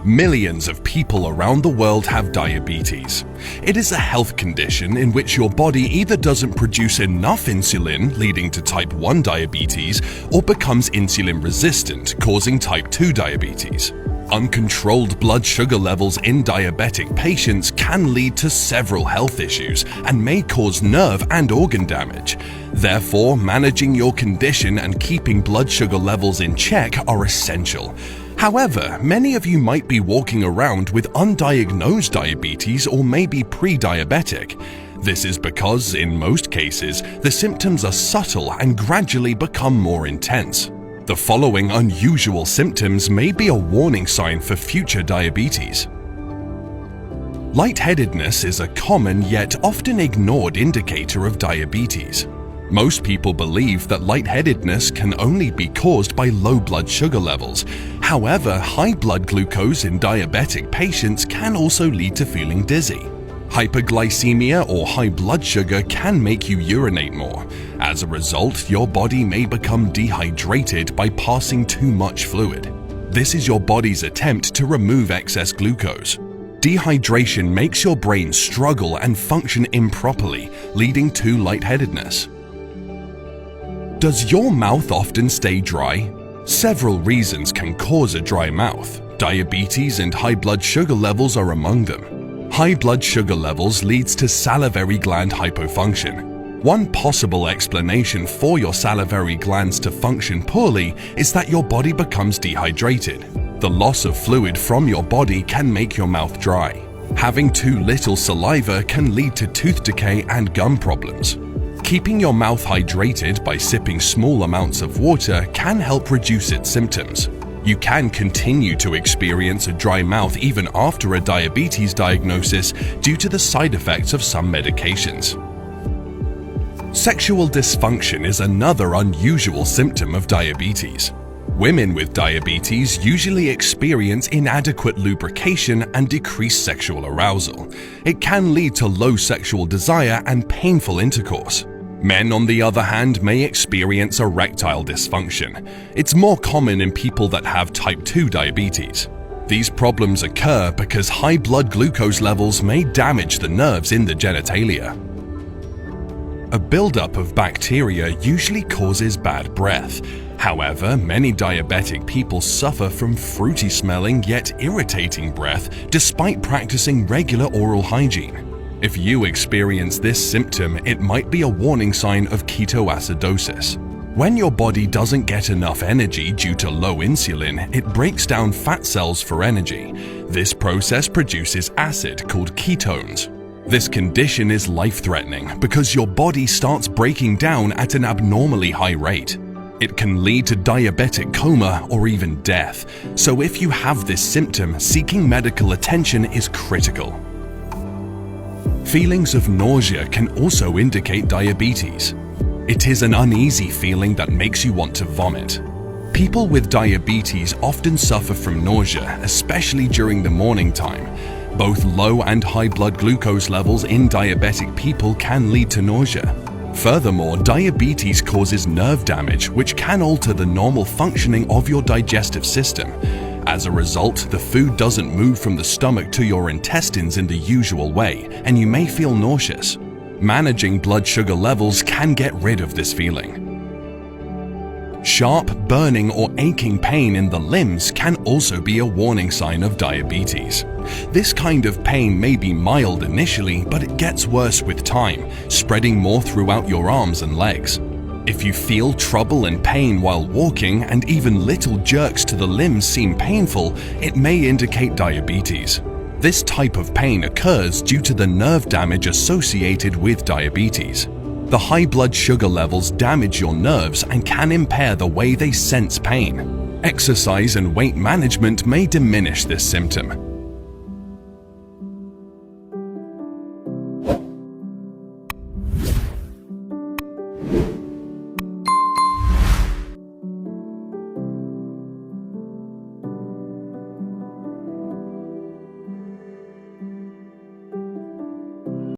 Millions of people around the world have diabetes. It is a health condition in which your body either doesn't produce enough insulin, leading to type 1 diabetes, or becomes insulin resistant, causing type 2 diabetes. Uncontrolled blood sugar levels in diabetic patients can lead to several health issues and may cause nerve and organ damage. Therefore, managing your condition and keeping blood sugar levels in check are essential. However, many of you might be walking around with undiagnosed diabetes or maybe pre-diabetic. This is because, in most cases, the symptoms are subtle and gradually become more intense. The following unusual symptoms may be a warning sign for future diabetes. Lightheadedness is a common yet often ignored indicator of diabetes. Most people believe that lightheadedness can only be caused by low blood sugar levels. However, high blood glucose in diabetic patients can also lead to feeling dizzy. Hyperglycemia or high blood sugar can make you urinate more. As a result, your body may become dehydrated by passing too much fluid. This is your body's attempt to remove excess glucose. Dehydration makes your brain struggle and function improperly, leading to lightheadedness. Does your mouth often stay dry? Several reasons can cause a dry mouth. Diabetes and high blood sugar levels are among them. High blood sugar levels leads to salivary gland hypofunction. One possible explanation for your salivary glands to function poorly is that your body becomes dehydrated. The loss of fluid from your body can make your mouth dry. Having too little saliva can lead to tooth decay and gum problems. Keeping your mouth hydrated by sipping small amounts of water can help reduce its symptoms. You can continue to experience a dry mouth even after a diabetes diagnosis due to the side effects of some medications. Sexual dysfunction is another unusual symptom of diabetes. Women with diabetes usually experience inadequate lubrication and decreased sexual arousal. It can lead to low sexual desire and painful intercourse. Men, on the other hand, may experience erectile dysfunction. It's more common in people that have type 2 diabetes. These problems occur because high blood glucose levels may damage the nerves in the genitalia. A buildup of bacteria usually causes bad breath. However, many diabetic people suffer from fruity smelling yet irritating breath despite practicing regular oral hygiene. If you experience this symptom, it might be a warning sign of ketoacidosis. When your body doesn't get enough energy due to low insulin, it breaks down fat cells for energy. This process produces acid called ketones. This condition is life-threatening because your body starts breaking down at an abnormally high rate. It can lead to diabetic coma or even death. So if you have this symptom, seeking medical attention is critical. Feelings of nausea can also indicate diabetes. It is an uneasy feeling that makes you want to vomit. People with diabetes often suffer from nausea, especially during the morning time. Both low and high blood glucose levels in diabetic people can lead to nausea. Furthermore, diabetes causes nerve damage, which can alter the normal functioning of your digestive system. As a result, the food doesn't move from the stomach to your intestines in the usual way, and you may feel nauseous. Managing blood sugar levels can get rid of this feeling. Sharp, burning, or aching pain in the limbs can also be a warning sign of diabetes. This kind of pain may be mild initially, but it gets worse with time, spreading more throughout your arms and legs. If you feel trouble and pain while walking, and even little jerks to the limbs seem painful, it may indicate diabetes. This type of pain occurs due to the nerve damage associated with diabetes. The high blood sugar levels damage your nerves and can impair the way they sense pain. Exercise and weight management may diminish this symptom.